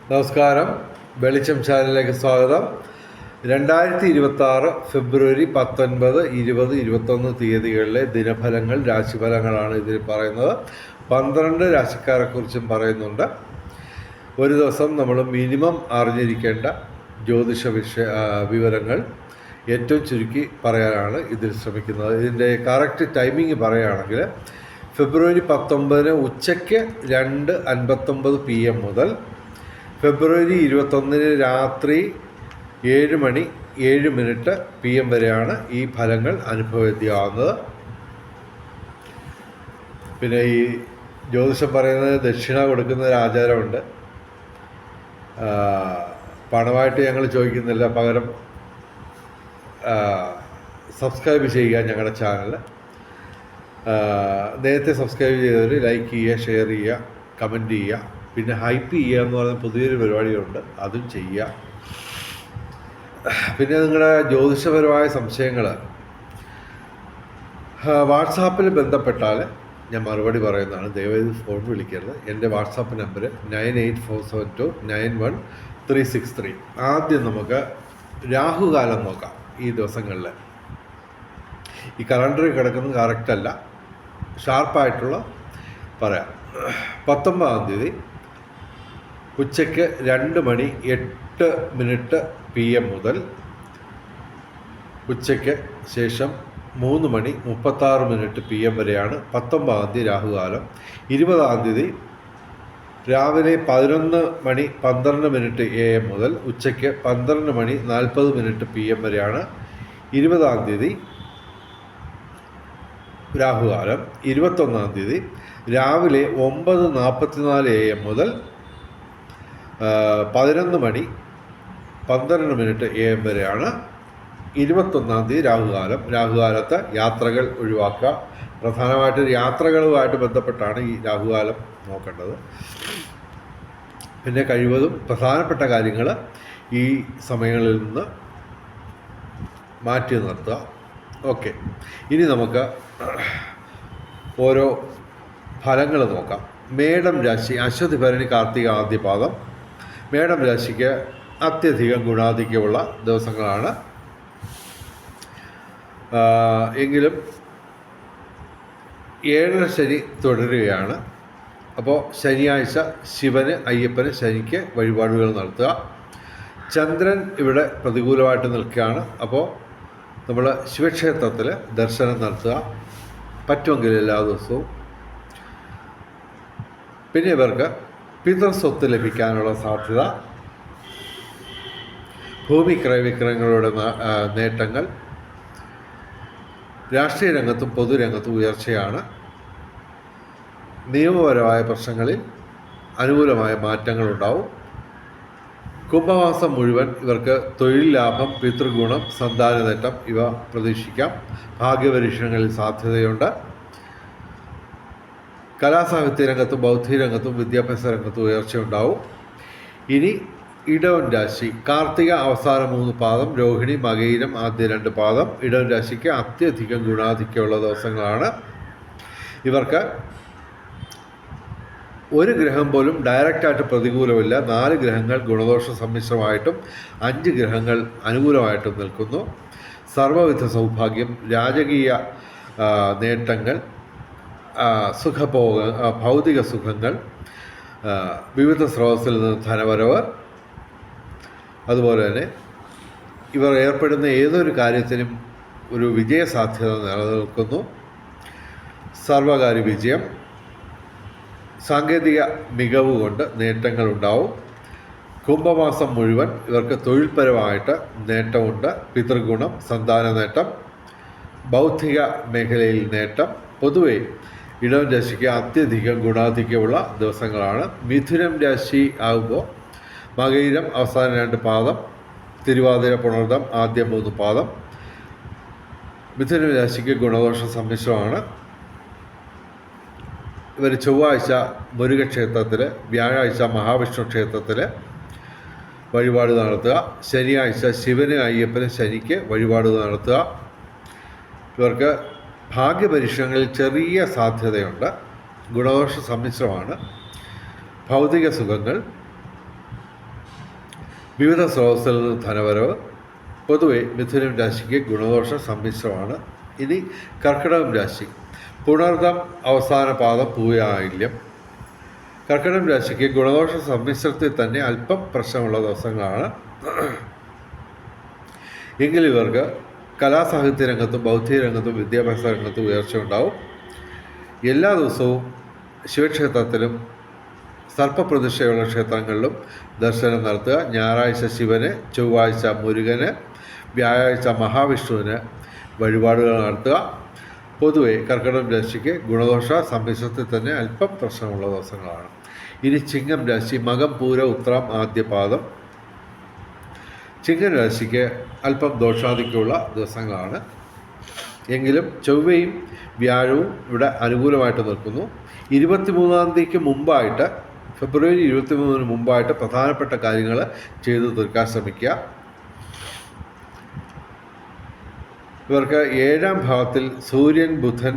നമസ്കാരം. വെളിച്ചം ചാനലിലേക്ക് സ്വാഗതം. 2026 ഫെബ്രുവരി 19, 20, 21 തീയതികളിലെ ദിനഫലങ്ങൾ, രാശിഫലങ്ങളാണ് ഇതിൽ പറയുന്നത്. 12 രാശിക്കാരെക്കുറിച്ചും പറയുന്നുണ്ട്. ഒരു ദിവസം നമ്മൾ മിനിമം അറിഞ്ഞിരിക്കേണ്ട ജ്യോതിഷ വിവരങ്ങൾ ഏറ്റവും ചുരുക്കി പറയാനാണ് ഇതിൽ ശ്രമിക്കുന്നത്. ഇതിൻ്റെ കറക്റ്റ് ടൈമിംഗ് പറയുകയാണെങ്കിൽ ഫെബ്രുവരി 19 ഉച്ചയ്ക്ക് 2:59 PM മുതൽ ഫെബ്രുവരി 21 രാത്രി 7:07 PM വരെയാണ് ഈ ഫലങ്ങൾ അനുഭവവേദ്യമാകുന്നത്. പിന്നെ ഈ ജ്യോതിഷം പറയുന്നത് ദക്ഷിണ കൊടുക്കുന്ന ഒരു ആചാരമുണ്ട്. പണമായിട്ട് ഞങ്ങൾ ചോദിക്കുന്നില്ല, പകരം സബ്സ്ക്രൈബ് ചെയ്യുക ഞങ്ങളുടെ ചാനൽ. നേരത്തെ സബ്സ്ക്രൈബ് ചെയ്തവർ ലൈക്ക് ചെയ്യുക, ഷെയർ ചെയ്യുക, കമൻറ്റ് ചെയ്യുക. പിന്നെ ഹൈപ്പ് ചെയ്യുക എന്ന് പറയുന്ന പുതിയൊരു പരിപാടിയുണ്ട്, അതും ചെയ്യുക. പിന്നെ നിങ്ങളുടെ ജ്യോതിഷപരമായ സംശയങ്ങൾ വാട്സാപ്പിൽ ബന്ധപ്പെട്ടാൽ ഞാൻ മറുപടി പറയുന്നതാണ്. ദയവായി ഫോൺ വിളിക്കരുത്. എൻ്റെ വാട്സാപ്പ് നമ്പർ 9847291363. ആദ്യം നമുക്ക് രാഹുകാലം നോക്കാം. ഈ ദിവസങ്ങളിൽ ഈ കലണ്ടറിൽ കിടക്കുന്നത് കറക്റ്റല്ല, ഷാർപ്പായിട്ടുള്ള പറയാം. 19 തീയതി ഉച്ചയ്ക്ക് 2:08 PM മുതൽ ഉച്ചയ്ക്ക് ശേഷം 3:36 PM വരെയാണ് 19 തീയതി രാഹുകാലം. 20 തീയതി രാവിലെ 11:12 AM മുതൽ ഉച്ചയ്ക്ക് 12:40 PM വരെയാണ് 20 തീയതി രാഹുകാലം. 21 തീയതി രാവിലെ 9:44 AM മുതൽ 11:12 AM വരെയാണ് 21 തീയതി രാഹുകാലം. രാഹുകാലത്ത് യാത്രകൾ ഒഴിവാക്കുക. പ്രധാനമായിട്ടും യാത്രകളുമായിട്ട് ബന്ധപ്പെട്ടാണ് ഈ രാഹുകാലം നോക്കേണ്ടത്. പിന്നെ കഴിവതും പ്രധാനപ്പെട്ട കാര്യങ്ങൾ ഈ സമയങ്ങളിൽ നിന്ന് മാറ്റി നിർത്തുക. ഓക്കെ, ഇനി നമുക്ക് ഓരോ ഫലങ്ങൾ നോക്കാം. മേടം രാശി, അശ്വതി ഭരണി കാർത്തിക ആദ്യപാദം. മേടം രാശിക്ക് അത്യധികം ഗുണാധിക്യമുള്ള ദിവസങ്ങളാണ്. എങ്കിലും 7 ശനി തുടരുകയാണ്. അപ്പോൾ ശനിയാഴ്ച ശിവന്, അയ്യപ്പന്, ശനിക്ക് വഴിപാടുകൾ നടത്തുക. ചന്ദ്രൻ ഇവിടെ പ്രതികൂലമായിട്ട് നിൽക്കുകയാണ്. അപ്പോൾ നമ്മൾ ശിവക്ഷേത്രത്തിൽ ദർശനം നടത്തുക, പറ്റുമെങ്കിൽ എല്ലാ ദിവസവും. പിന്നെ ഇവർക്ക് പിതൃസ്വത്ത് ലഭിക്കാനുള്ള സാധ്യത, ഭൂമി ക്രയവിക്രയങ്ങളുടെ നേട്ടങ്ങൾ, രാഷ്ട്രീയ രംഗത്തും പൊതുരംഗത്തും ഉയർച്ചയാണ്. നിയമപരമായ പ്രശ്നങ്ങളിൽ അനുകൂലമായ മാറ്റങ്ങളുണ്ടാവും. കുംഭമാസം മുഴുവൻ ഇവർക്ക് തൊഴിൽ ലാഭം, പിതൃഗുണം, സന്താന നേട്ടം ഇവ പ്രതീക്ഷിക്കാം. ഭാഗ്യപരീക്ഷണങ്ങളിൽ സാധ്യതയുണ്ട്. കലാസാഹിത്യ രംഗത്തും ബൗദ്ധിക രംഗത്തും വിദ്യാഭ്യാസ രംഗത്തും ഉയർച്ചയുണ്ടാവും. ഇനി ഇടവൻ രാശി, കാർത്തിക അവസാന 3 പാദം, രോഹിണി മകയിരം ആദ്യ 2 പാദം. ഇടവൻ രാശിക്ക് അത്യധികം ഗുണാധിക്യമുള്ള ദിവസങ്ങളാണ്. ഇവർക്ക് ഒരു ഗ്രഹം പോലും ഡയറക്റ്റായിട്ട് പ്രതികൂലമില്ല. 4 ഗ്രഹങ്ങൾ ഗുണദോഷ സമ്മിശ്രമായിട്ടും 5 ഗ്രഹങ്ങൾ അനുകൂലമായിട്ടും നിൽക്കുന്നു. സർവ്വവിധ സൗഭാഗ്യം, രാജകീയ നേട്ടങ്ങൾ, ഭൗതിക സുഖങ്ങൾ, വിവിധ സ്രോതസ്സിൽ നിന്ന് ധനവരവ്, അതുപോലെ തന്നെ ഇവർ ഏർപ്പെടുന്ന ഏതൊരു കാര്യത്തിനും ഒരു വിജയസാധ്യത നിലനിൽക്കുന്നു. സർവകാര്യ വിജയം, സാങ്കേതിക മികവ് കൊണ്ട് നേട്ടങ്ങളുണ്ടാവും. കുംഭമാസം മുഴുവൻ ഇവർക്ക് തൊഴിൽപരമായിട്ട് നേട്ടമുണ്ട്. പിതൃഗുണം, സന്താന നേട്ടം, ബൗദ്ധിക മേഖലയിൽ നേട്ടം. പൊതുവെ ഇടവൻ രാശിക്ക് അത്യധികം ഗുണാധിക്യമുള്ള ദിവസങ്ങളാണ്. മിഥുനം രാശി ആകുമ്പോൾ മകയിരം അവസാന 2 പാദം, തിരുവാതിര പുണർദം ആദ്യ 3 പാദം. മിഥുനം രാശിക്ക് ഗുണദോഷ സമ്മിശ്രമാണ്. ഇവർ ചൊവ്വാഴ്ച മുരുകക്ഷേത്രത്തിൽ, വ്യാഴാഴ്ച മഹാവിഷ്ണു ക്ഷേത്രത്തിൽ വഴിപാട് നടത്തുക. ശനിയാഴ്ച ശിവന്, അയ്യപ്പന്, ശനിക്ക് വഴിപാട് നടത്തുക. ഇവർക്ക് ഭാഗ്യപരീക്ഷണങ്ങളിൽ ചെറിയ സാധ്യതയുണ്ട്. ഗുണദോഷ സമ്മിശ്രമാണ്. ഭൗതിക സുഖങ്ങൾ, വിവിധ സ്രോതസ്സിൽ നിന്ന് ധനവരവ്. പൊതുവെ മിഥുനം രാശിക്ക് ഗുണദോഷ സമ്മിശ്രമാണ്. ഇനി കർക്കിടകം രാശി. പുണർദം അവസാന പാദം പൂയായില്യം. കർക്കിടകം രാശിക്ക് ഗുണദോഷ സമ്മിശ്രത്തിൽ തന്നെ അല്പം പ്രശ്നമുള്ള ദിവസങ്ങളാണ്. എങ്കിലും ഇവർക്ക് കലാസാഹിത്യ രംഗത്തും ബൗദ്ധിക രംഗത്തും വിദ്യാഭ്യാസ രംഗത്തും ഉയർച്ച ഉണ്ടാവും. എല്ലാ ദിവസവും ശിവക്ഷേത്രത്തിലും സർപ്പപ്രതിഷ്ഠയുള്ള ക്ഷേത്രങ്ങളിലും ദർശനം നടത്തുക. ഞായറാഴ്ച ശിവന്, ചൊവ്വാഴ്ച മുരുകന്, വ്യാഴാഴ്ച മഹാവിഷ്ണുവിന് വഴിപാടുകൾ നടത്തുക. പൊതുവെ കർക്കിടകം രാശിക്ക് ഗുണദോഷ സമ്മിശ്രത്തിൽ തന്നെ അല്പം പ്രശ്നമുള്ള ദിവസങ്ങളാണ്. ഇനി ചിങ്ങം രാശി. മകം, പൂര, ഉത്രം ആദ്യ പാദം. ചിങ്ങം രാശിക്ക് അല്പം ദോഷാധിക്യമുള്ള ദിവസങ്ങളാണ്. എങ്കിലും ചൊവ്വയും വ്യാഴവും ഇവിടെ അനുകൂലമായിട്ട് നിൽക്കുന്നു. 23-ാം തീയതിക്ക് മുമ്പായിട്ട്, ഫെബ്രുവരി 23-ന് മുമ്പായിട്ട് പ്രധാനപ്പെട്ട കാര്യങ്ങൾ ചെയ്തു തീർക്കാൻ ശ്രമിക്കുക. ഇവർക്ക് 7-ാം ഭാവത്തിൽ സൂര്യൻ, ബുധൻ,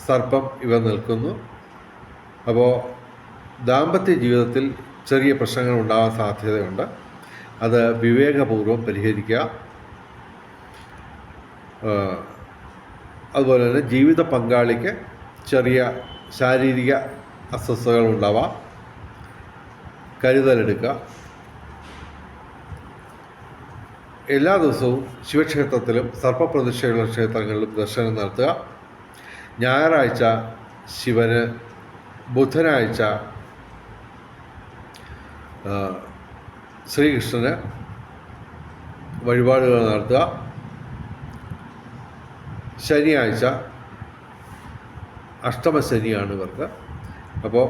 സർപ്പം ഇവ നിൽക്കുന്നു. അപ്പോൾ ദാമ്പത്യ ജീവിതത്തിൽ ചെറിയ പ്രശ്നങ്ങൾ ഉണ്ടാകാൻ സാധ്യതയുണ്ട്. അത് വിവേകപൂർവ്വം പരിഹരിക്കുക. അതുപോലെ തന്നെ ജീവിത പങ്കാളിക്ക് ചെറിയ ശാരീരിക അസ്വസ്ഥതകൾ ഉണ്ടാവാം. കരുതലെടുക്കുക. എല്ലാ ദിവസവും ശിവക്ഷേത്രത്തിലും സർപ്പപ്രതിഷ്ഠയുള്ള ക്ഷേത്രങ്ങളിലും ദർശനം നടത്തുക. ഞായറാഴ്ച ശിവന്, ബുധനാഴ്ച ശ്രീകൃഷ്ണന് വഴിപാടുകൾ നടത്തുക. ശനിയാഴ്ച അഷ്ടമശനിയാണ് ഇവർക്ക്. അപ്പോൾ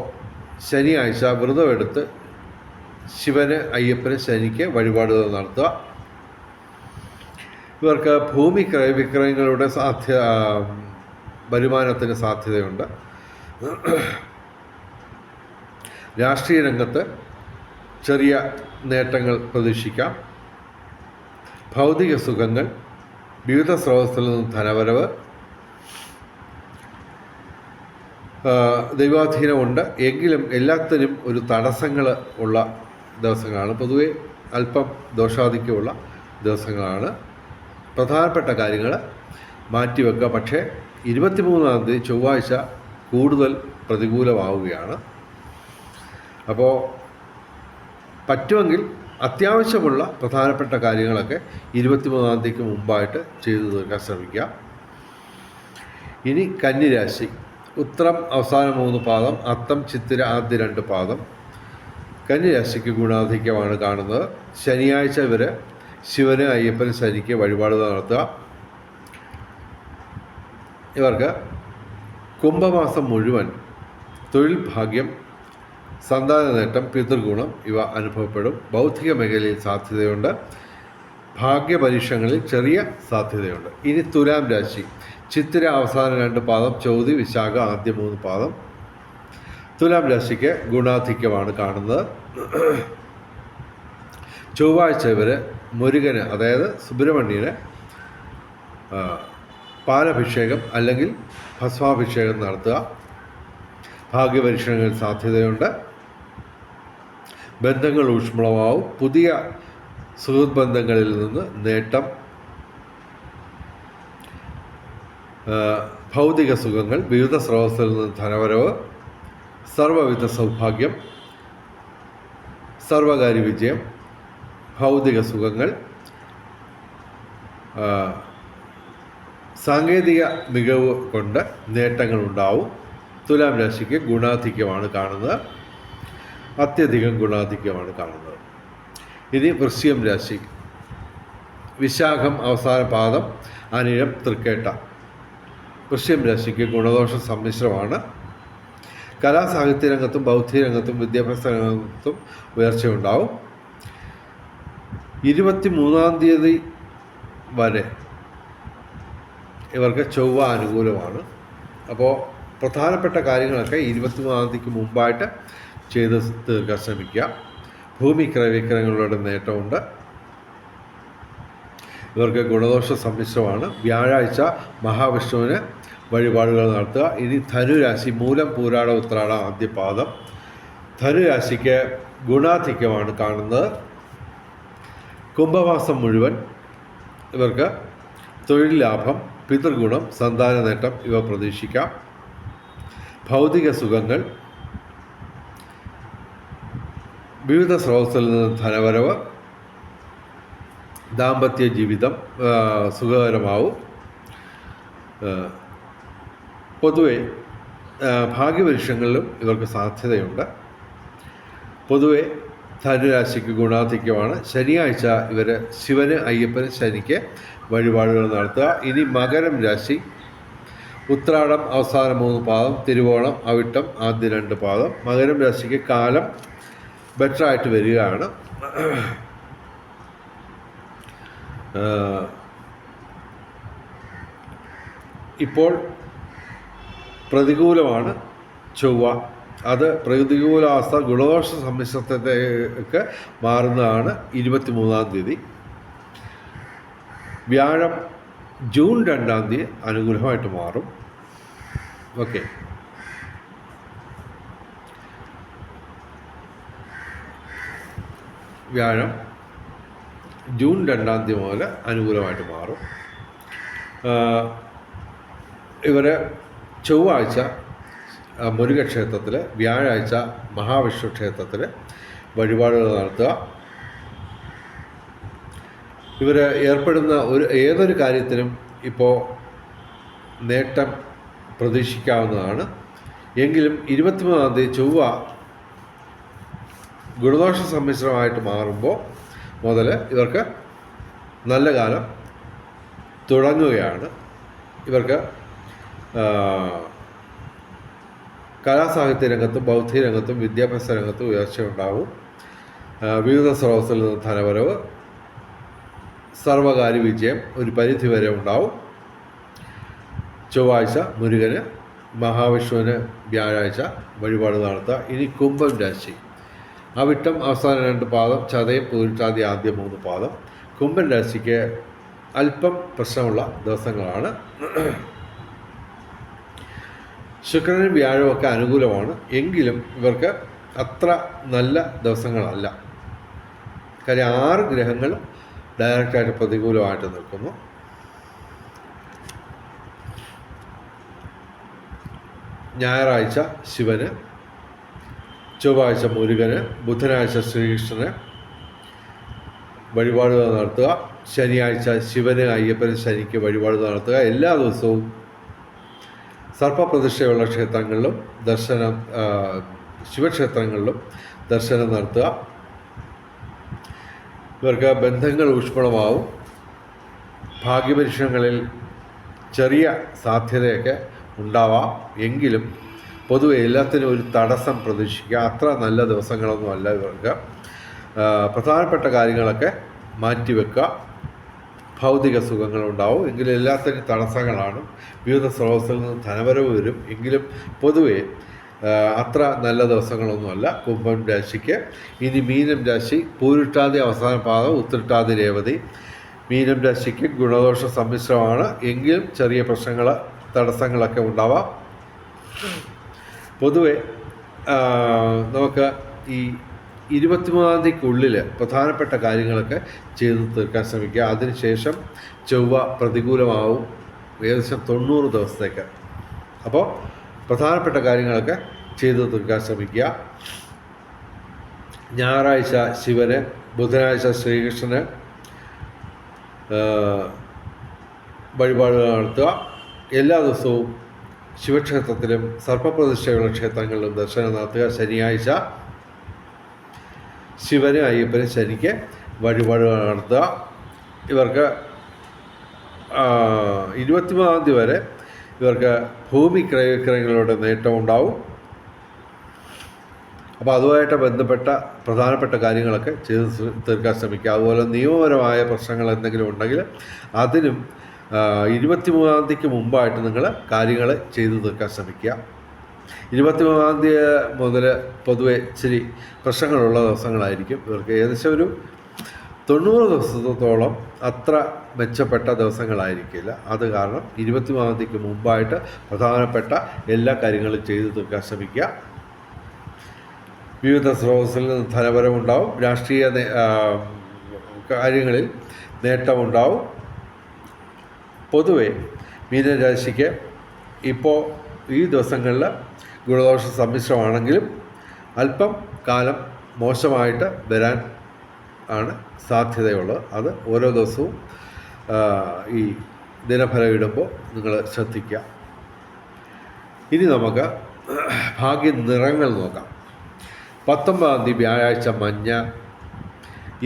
ശനിയാഴ്ച വ്രതമെടുത്ത് ശിവന്, അയ്യപ്പന്, ശനിക്ക് വഴിപാടുകൾ നടത്തുക. ഇവർക്ക് ഭൂമി ക്രയവിക്രയങ്ങളുടെ വരുമാനത്തിന് സാധ്യതയുണ്ട്. രാഷ്ട്രീയ രംഗത്ത് ചെറിയ നേട്ടങ്ങൾ പ്രതീക്ഷിക്കാം. ഭൗതിക സുഖങ്ങൾ, വിവിധ സ്രോതസ്സിൽ നിന്ന് ധനവരവ്, ദൈവാധീനമുണ്ട്. എങ്കിലും എല്ലാത്തിനും ഒരു തടസ്സങ്ങൾ ഉള്ള ദിവസങ്ങളാണ്. പൊതുവെ അല്പം ദോഷാധിക്യമുള്ള ദിവസങ്ങളാണ്. പ്രധാനപ്പെട്ട കാര്യങ്ങൾ മാറ്റിവെക്കുക. പക്ഷേ 23-ാം തീയതി ചൊവ്വാഴ്ച കൂടുതൽ പ്രതികൂലമാവുകയാണ്. അപ്പോൾ പറ്റുമെങ്കിൽ അത്യാവശ്യമുള്ള പ്രധാനപ്പെട്ട കാര്യങ്ങളൊക്കെ 23-ാം തീയതിക്ക് മുമ്പായിട്ട് ചെയ്തു തീർക്കാൻ ശ്രമിക്കുക. ഇനി കന്നിരാശി. ഉത്രം അവസാന 3 പാദം, അത്തം, ചിത്തിര ആദ്യ 2 പാദം. കന്നിരാശിക്ക് ഗുണാധിക്യമാണ് കാണുന്നത്. ശനിയാഴ്ച ഇവർ ശിവന്, അയ്യപ്പന്, ശനിക്ക് വഴിപാടുകൾ നടത്തുക. ഇവർക്ക് കുംഭമാസം മുഴുവൻ തൊഴിൽ ഭാഗ്യം, സന്താന നേട്ടം, പിതൃഗുണം ഇവ അനുഭവപ്പെടും. ബൗദ്ധിക മേഖലയിൽ സാധ്യതയുണ്ട്. ഭാഗ്യപരീക്ഷങ്ങളിൽ ചെറിയ സാധ്യതയുണ്ട്. ഇനി തുലാം രാശി. ചിത്തിര അവസാന 2 പാദം, ചോതി, വിശാഖ ആദ്യ 3 പാദം. തുലാം രാശിക്ക് ഗുണാധിക്യമാണ് കാണുന്നത്. ചൊവ്വാഴ്ച ഇവർ മുരുകന്, അതായത് സുബ്രഹ്മണ്യന് പാലഭിഷേകം അല്ലെങ്കിൽ ഭസ്മാഭിഷേകം നടത്തുക. ഭാഗ്യപരീക്ഷണങ്ങളിൽ സാധ്യതയുണ്ട്. ബന്ധങ്ങൾ ഊഷ്മളമാവും. പുതിയ സുഹൃത്ത് ബന്ധങ്ങളിൽ നിന്ന് നേട്ടം. ഭൗതിക സുഖങ്ങൾ, വിവിധ സ്രോതസ്സിൽ നിന്ന് ധനവരവ്, സർവ്വവിധ സൗഭാഗ്യം, സർവകാര്യ വിജയം, ഭൗതിക സുഖങ്ങൾ, സാങ്കേതിക മികവ് കൊണ്ട് നേട്ടങ്ങളുണ്ടാവും. തുലാം രാശിക്ക് ഗുണാധിക്യമാണ് കാണുന്നത്. അത്യധികം ഗുണാധിക്യമാണ് കാണുന്നത്. ഇനി വൃശ്ചികം രാശി. വിശാഖം അവസാന പാദം, അനിഴം, തൃക്കേട്ട. വൃശ്ചികം രാശിക്ക് ഗുണദോഷ സമ്മിശ്രമാണ്. കലാസാഹിത്യ രംഗത്തും ബൗദ്ധിക രംഗത്തും വിദ്യാഭ്യാസ രംഗത്തും ഉയർച്ചയുണ്ടാവും. 23-ാം തീയതി വരെ ഇവർക്ക് ചൊവ്വ അനുകൂലമാണ്. അപ്പോൾ പ്രധാനപ്പെട്ട കാര്യങ്ങളൊക്കെ 23-ാം തീയതിക്ക് മുമ്പായിട്ട് ചെയ്ത് തീർക്കാൻ ശ്രമിക്കുക. ഭൂമി ക്രയവിക്രയങ്ങളുടെ നേട്ടമുണ്ട്. ഇവർക്ക് ഗുണദോഷ സമ്മിശ്രമാണ്. വ്യാഴാഴ്ച മഹാവിഷ്ണുവിന് വഴിപാടുകൾ നടത്തുക. ഇനി ധനുരാശി. മൂലം, പൂരാട, ഉത്രാട ആദ്യ പാദം. ധനുരാശിക്ക് ഗുണാധിക്യമാണ് കാണുന്നത്. കുംഭമാസം മുഴുവൻ ഇവർക്ക് തൊഴിൽ ലാഭം, പിതൃഗുണം, സന്താന നേട്ടം ഇവ പ്രതീക്ഷിക്കാം. ഭൗതിക സുഖങ്ങൾ, വിവിധ സ്രോതസ്സിൽ നിന്ന് ധനവരവ്, ദാമ്പത്യ ജീവിതം സുഖകരമാവും. പൊതുവെ ഭാഗ്യപരീക്ഷകളിലും ഇവർക്ക് സാധ്യതയുണ്ട്. പൊതുവെ ധനുരാശിക്ക് ഗുണാധിക്യമാണ്. ശനിയാഴ്ച ഇവർ ശിവന്, അയ്യപ്പന്, ശനിക്ക് വഴിപാടുകൾ നടത്തുക. ഇനി മകരം രാശി, ഉത്രാടം അവസാന 3 പാദം, തിരുവോണം, അവിട്ടം ആദ്യ 2 പാദം. മകരം രാശിക്ക് കാലം ബെറ്ററായിട്ട് വരികയാണ്. ഇപ്പോൾ പ്രതികൂലമാണ് ചൊവ്വ. അത് പ്രതികൂലാവസ്ഥ ഗുണദോഷ സമ്മിശ്രത്തേക്ക് മാറുന്നതാണ് 23-ാം തീയതി. വ്യാഴം ജൂൺ 2-ാം തീയതി അനുകൂലമായിട്ട് മാറും. ഓക്കെ, വ്യാഴം ജൂൺ 2-ാം തീയതി മുതൽ അനുകൂലമായിട്ട് മാറും. ഇവർ ചൊവ്വാഴ്ച മുരുകക്ഷേത്രത്തിൽ, വ്യാഴാഴ്ച മഹാവിഷ്ണു ക്ഷേത്രത്തിൽ വഴിപാടുകൾ നടത്തുക. ഇവർ ഏർപ്പെടുന്ന ഏതൊരു കാര്യത്തിലും ഇപ്പോൾ നേട്ടം പ്രതീക്ഷിക്കാവുന്നതാണ്. എങ്കിലും 23-ാം തീയതി ചൊവ്വ ഗുണദോഷ സമ്മിശ്രമായിട്ട് മാറുമ്പോൾ മുതൽ ഇവർക്ക് നല്ല കാലം തുടങ്ങുകയാണ്. ഇവർക്ക് കലാസാഹിത്യ രംഗത്തും ബൗദ്ധിക രംഗത്തും വിദ്യാഭ്യാസ രംഗത്തും ഉയർച്ചയുണ്ടാവും. വിവിധ സ്രോതസ്സിൽ നിന്ന് ധനവരവ്, സർവകാര്യ വിജയം ഒരു പരിധിവരെ ഉണ്ടാവും. ചൊവ്വാഴ്ച മുരുകന്, മഹാവിഷ്ണുവിന് വ്യാഴാഴ്ച വഴിപാട് നടത്തുക. ഇനി കുംഭം രാശി, അവിട്ടം അവസാന 2 പാദം, ചതയം പൂരിട്ടാതി ആദ്യ 3 പാദം. കുംഭം രാശിക്ക് അല്പം പ്രശ്നമുള്ള ദിവസങ്ങളാണ്. ശുക്രനും വ്യാഴവും ഒക്കെ അനുകൂലമാണ്. എങ്കിലും ഇവർക്ക് അത്ര നല്ല ദിവസങ്ങളല്ല. കാര്യം 6 ഗ്രഹങ്ങളും ഡയറക്റ്റായിട്ട് പ്രതികൂലമായിട്ട് നിൽക്കുന്നു. ഞായറാഴ്ച ശിവന്, ചൊവ്വാഴ്ച മുരുകന്, ബുധനാഴ്ച ശ്രീകൃഷ്ണന് വഴിപാടുകൾ നടത്തുക. ശനിയാഴ്ച ശിവന്, അയ്യപ്പന്, ശനിക്ക് വഴിപാട് നടത്തുക. എല്ലാ ദിവസവും സർപ്പപ്രതിഷ്ഠയുള്ള ക്ഷേത്രങ്ങളിലും ശിവക്ഷേത്രങ്ങളിലും ദർശനം നടത്തുക. ഇവർക്ക് ബന്ധങ്ങൾ ഊഷ്മളമാവും. ഭാഗ്യപരീക്ഷണങ്ങളിൽ ചെറിയ സാധ്യതയൊക്കെ ഉണ്ടാവാം. എങ്കിലും പൊതുവെ എല്ലാത്തിനും ഒരു തടസ്സം പ്രതീക്ഷിക്കുക. അത്ര നല്ല ദിവസങ്ങളൊന്നുമല്ല ഇവർക്ക്. പ്രധാനപ്പെട്ട കാര്യങ്ങളൊക്കെ മാറ്റിവെക്കുക. ഭൗതിക സുഖങ്ങളുണ്ടാവും. എങ്കിലും എല്ലാത്തിനും തടസ്സങ്ങളാണ്. വിവിധ സ്രോതസ്സിൽ നിന്ന് ധനവരവ് വരും. എങ്കിലും പൊതുവെ അത്ര നല്ല ദിവസങ്ങളൊന്നുമല്ല കുംഭം രാശിക്ക്. ഇനി മീനം രാശി, പൂരിട്ടാതി അവസാന പാദം, ഉത്രട്ടാതി രേവതി. മീനം രാശിക്ക് ഗുണദോഷ സമ്മിശ്രമാണ്. എങ്കിലും ചെറിയ പ്രശ്നങ്ങൾ, തടസ്സങ്ങളൊക്കെ ഉണ്ടാവാം. പൊതുവെ നമുക്ക് ഈ 23-ാം തീയതിക്കുള്ളിൽ പ്രധാനപ്പെട്ട കാര്യങ്ങളൊക്കെ ചെയ്തു തീർക്കാൻ ശ്രമിക്കുക. അതിനുശേഷം ചൊവ്വ പ്രതികൂലമാവും ഏകദേശം 90 ദിവസത്തേക്ക്. അപ്പോൾ പ്രധാനപ്പെട്ട കാര്യങ്ങളൊക്കെ ചെയ്തു തീർക്കാൻ ശ്രമിക്കുക. ഞായറാഴ്ച ശിവന്, ബുധനാഴ്ച ശ്രീകൃഷ്ണന് വഴിപാടുകൾ നടത്തുക. എല്ലാ ദിവസവും ശിവക്ഷേത്രത്തിലും സർപ്പപ്രതിഷ്ഠയുള്ള ക്ഷേത്രങ്ങളിലും ദർശനം നടത്തുക. ശനിയാഴ്ച ശിവന്, അയ്യപ്പന്, ശനിക്ക് വഴിപാടുകൾ നടത്തുക. ഇവർക്ക് 23-ാം തീയതി വരെ ഇവർക്ക് ഭൂമി ക്രയവിക്രയങ്ങളുടെ നേട്ടമുണ്ടാവും. അപ്പോൾ അതുമായിട്ട് ബന്ധപ്പെട്ട പ്രധാനപ്പെട്ട കാര്യങ്ങളൊക്കെ ചെയ്ത് തീർക്കാൻ ശ്രമിക്കുക. അതുപോലെ നിയമപരമായ പ്രശ്നങ്ങൾ എന്തെങ്കിലും ഉണ്ടെങ്കിൽ അതിനും 23-ാം തീയതിക്ക് മുമ്പായിട്ട് നിങ്ങൾ കാര്യങ്ങൾ ചെയ്തു തീർക്കാൻ ശ്രമിക്കുക. 23-ാം തീയതി മുതൽ പൊതുവെ ഇച്ചിരി പ്രശ്നങ്ങളുള്ള ദിവസങ്ങളായിരിക്കും. ഇവർക്ക് ഏകദേശം ഒരു 90 ദിവസത്തോളം അത്ര മെച്ചപ്പെട്ട ദിവസങ്ങളായിരിക്കില്ല. അത് കാരണം 23-ാം തീയതിക്ക് മുമ്പായിട്ട് പ്രധാനപ്പെട്ട എല്ലാ കാര്യങ്ങളും ചെയ്തു തീർക്കാൻ ശ്രമിക്കുക. വിവിധ സ്രോതസ്സിൽ നിന്ന് ധനപരമുണ്ടാവും. രാഷ്ട്രീയ കാര്യങ്ങളിൽ നേട്ടമുണ്ടാവും. പൊതുവെ മീനരാശിക്ക് ഇപ്പോൾ ഈ ദിവസങ്ങളിൽ ഗുണദോഷ സമ്മിശ്രമാണെങ്കിലും അല്പം കാലം മോശമായിട്ട് വരാൻ ആണ് സാധ്യതയുള്ളത്. അത് ഓരോ ദിവസവും ഈ ദിനഫലം ഇടുമ്പോൾ നിങ്ങൾ ശ്രദ്ധിക്കുക. ഇനി നമുക്ക് ഭാഗ്യ നിറങ്ങൾ നോക്കാം. 19-ാം തീയതി വ്യാഴാഴ്ച മഞ്ഞ,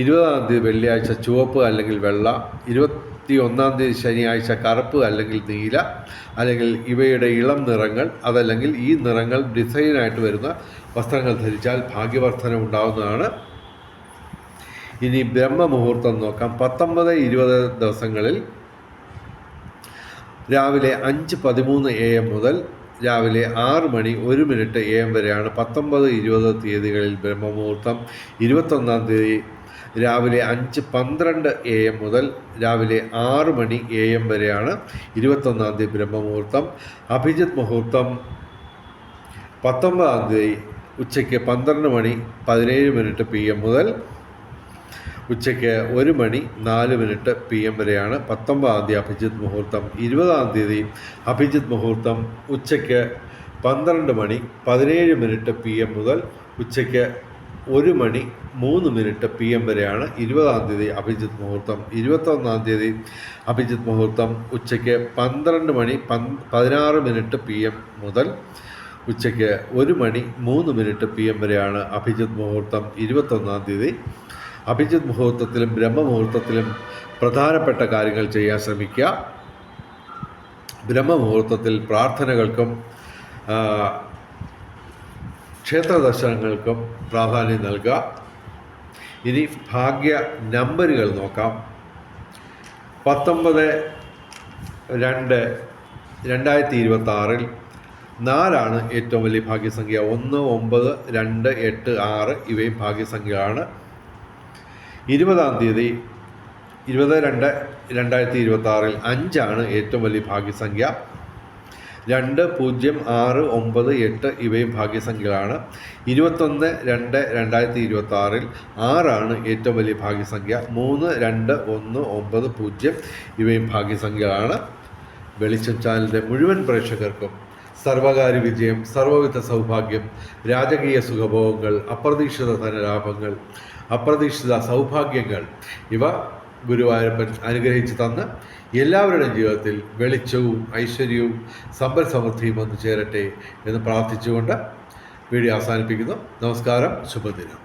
20-ാം തീയതി വെള്ളിയാഴ്ച ചുവപ്പ് അല്ലെങ്കിൽ വെള്ള, 21-ാം തീയതി ശനിയാഴ്ച കറുപ്പ് അല്ലെങ്കിൽ നീല, അല്ലെങ്കിൽ ഇവയുടെ ഇളം നിറങ്ങൾ, അതല്ലെങ്കിൽ ഈ നിറങ്ങൾ ഡിസൈനായിട്ട് വരുന്ന വസ്ത്രങ്ങൾ ധരിച്ചാൽ ഭാഗ്യവർദ്ധന ഉണ്ടാകുന്നതാണ്. ഇനി ബ്രഹ്മമുഹൂർത്തം നോക്കാം. 19-20 ദിവസങ്ങളിൽ രാവിലെ 5:13 AM മുതൽ രാവിലെ 6:01 AM വരെയാണ് 19-20 തീയതികളിൽ ബ്രഹ്മമുഹൂർത്തം. 21-ാം തീയതി രാവിലെ 5:12 AM മുതൽ രാവിലെ 6 AM വരെയാണ് 21-ാം തീയതി ബ്രഹ്മമുഹൂർത്തം. അഭിജിത്ത് മുഹൂർത്തം 19-ാം തീയതി ഉച്ചയ്ക്ക് 12:17 PM മുതൽ ഉച്ചയ്ക്ക് 1:04 PM വരെയാണ് 19-ാം തീയതി അഭിജിത്ത് മുഹൂർത്തം. 20-ാം തീയതി അഭിജിത്ത് മുഹൂർത്തം ഉച്ചയ്ക്ക് 12:17 PM മുതൽ ഉച്ചയ്ക്ക് 1:03 PM വരെയാണ് 20-ാം തീയതി അഭിജിത്ത് മുഹൂർത്തം. 21-ാം തീയതി അഭിജിത്ത് മുഹൂർത്തം ഉച്ചയ്ക്ക് 12:16 PM മുതൽ ഉച്ചയ്ക്ക് 1:03 PM വരെയാണ് അഭിജിത്ത് മുഹൂർത്തം. 21-ാം തീയതി അഭിജിത്ത് മുഹൂർത്തത്തിലും ബ്രഹ്മമുഹൂർത്തത്തിലും പ്രധാനപ്പെട്ട കാര്യങ്ങൾ ചെയ്യാൻ ശ്രമിക്കുക. ബ്രഹ്മമുഹൂർത്തത്തിൽ പ്രാർത്ഥനകൾക്കും ക്ഷേത്ര ദർശനങ്ങൾക്കും പ്രാധാന്യം നൽകുക. ഇനി ഭാഗ്യ നമ്പറുകൾ നോക്കാം. 19/2/2026 4 ഏറ്റവും വലിയ ഭാഗ്യസംഖ്യ. 1, 9, 2, 8, 6 ഇവയും ഭാഗ്യസംഖ്യകളാണ്. 20-ാം തീയതി 20/2/2026 5 ഏറ്റവും വലിയ ഭാഗ്യസംഖ്യ. 2, 0, 6, 9, 8 ഇവയും ഭാഗ്യസംഖ്യകളാണ്. 21/2/2026 6 ഏറ്റവും വലിയ ഭാഗ്യസംഖ്യ. 3, 2, 1, 9, 0 ഇവയും ഭാഗ്യസംഖ്യകളാണ്. വെളിച്ചം ചാനലിൻ്റെ മുഴുവൻ പ്രേക്ഷകർക്കും സർവകാര്യ വിജയം, സർവവിധ സൗഭാഗ്യം, രാജകീയ സുഖഭോഗങ്ങൾ, അപ്രതീക്ഷിത ധനലാഭങ്ങൾ, അപ്രതീക്ഷിത സൗഭാഗ്യങ്ങൾ ഇവ ഗുരുവായൂരപ്പൻ അനുഗ്രഹിച്ച് തന്ന് എല്ലാവരുടെയും ജീവിതത്തിൽ വെളിച്ചവും ഐശ്വര്യവും സമ്പൽ സമൃദ്ധിയും വന്നു ചേരട്ടെ എന്ന് പ്രാർത്ഥിച്ചുകൊണ്ട് വീഡിയോ അവസാനിപ്പിക്കുന്നു. നമസ്കാരം, ശുഭദിനം.